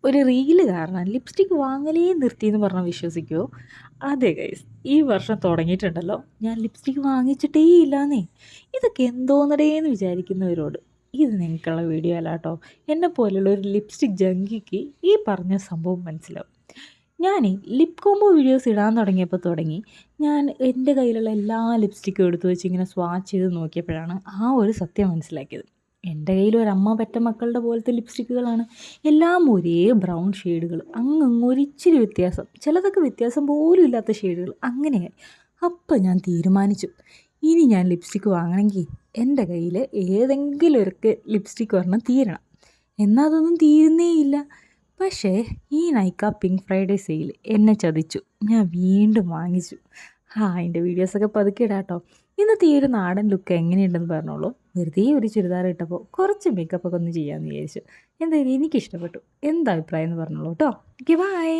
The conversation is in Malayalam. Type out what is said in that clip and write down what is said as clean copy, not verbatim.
ഒരു റീല് കാരണം ലിപ്സ്റ്റിക് വാങ്ങലേ നിർത്തിയെന്ന് പറഞ്ഞാൽ വിശ്വസിക്കുമോ? അതെ ഗൈസ്, ഈ വർഷം തുടങ്ങിയിട്ടുണ്ടല്ലോ ഞാൻ ലിപ്സ്റ്റിക് വാങ്ങിച്ചിട്ടേ ഇല്ലാന്നേ. ഇതൊക്കെ എന്തോന്നടേന്ന് വിചാരിക്കുന്നവരോട് ഇത് നിങ്ങൾക്കുള്ള വീഡിയോ അല്ല കേട്ടോ. എന്നെ പോലുള്ള ഒരു ലിപ്സ്റ്റിക് ജങ്കിക്ക് ഈ പറഞ്ഞ സംഭവം മനസ്സിലാവും. ഞാനേ ലിപ് കോംബോ വീഡിയോസ് ഇടാൻ തുടങ്ങിയപ്പോൾ തുടങ്ങി ഞാൻ എൻ്റെ കയ്യിലുള്ള എല്ലാ ലിപ്സ്റ്റിക്കും എടുത്തു വെച്ച് ഇങ്ങനെ സ്വാച്ച് ചെയ്ത് നോക്കിയപ്പോഴാണ് ആ ഒരു സത്യം മനസ്സിലാക്കിയത്. എൻ്റെ കയ്യിൽ ഒരു അമ്മ പെറ്റ മക്കളുടെ പോലത്തെ ലിപ്സ്റ്റിക്കുകളാണ്. എല്ലാം ഒരേ ബ്രൗൺ ഷെയ്ഡുകൾ, ഒരിച്ചിരി വ്യത്യാസം, ചിലതൊക്കെ വ്യത്യാസം പോലും ഇല്ലാത്ത ഷെയ്ഡുകൾ, അങ്ങനെയായി. അപ്പം ഞാൻ തീരുമാനിച്ചു, ഇനി ഞാൻ ലിപ്സ്റ്റിക്ക് വാങ്ങണമെങ്കിൽ എൻ്റെ കയ്യിൽ ഏതെങ്കിലും ഒരു ലിപ്സ്റ്റിക്ക് ഒരെണ്ണം തീരണം. എന്നാൽ അതൊന്നും തീരുന്നേയില്ല. പക്ഷേ ഈ നൈക്ക പിങ്ക് ഫ്രൈഡേ സെയിൽ എന്നെ ചതിച്ചു. ഞാൻ വീണ്ടും വാങ്ങിച്ചു. അതിൻ്റെ വീഡിയോസൊക്കെ പതുക്കെ ഇടാം കേട്ടോ. ഇന്നത്തെ ഈ ഒരു നാടൻ ലുക്ക് എങ്ങനെയുണ്ടെന്ന് പറഞ്ഞോളൂ. വെറുതെ ഒരു ചുരിദാർ ഇട്ടപ്പോൾ കുറച്ച് മേക്കപ്പൊക്കെ ഒന്ന് ചെയ്യാമെന്ന് വിചാരിച്ചു. എന്തായാലും എനിക്കിഷ്ടപ്പെട്ടു. എന്താ അഭിപ്രായം എന്ന് പറഞ്ഞോളൂ കേട്ടോ. Okay, by.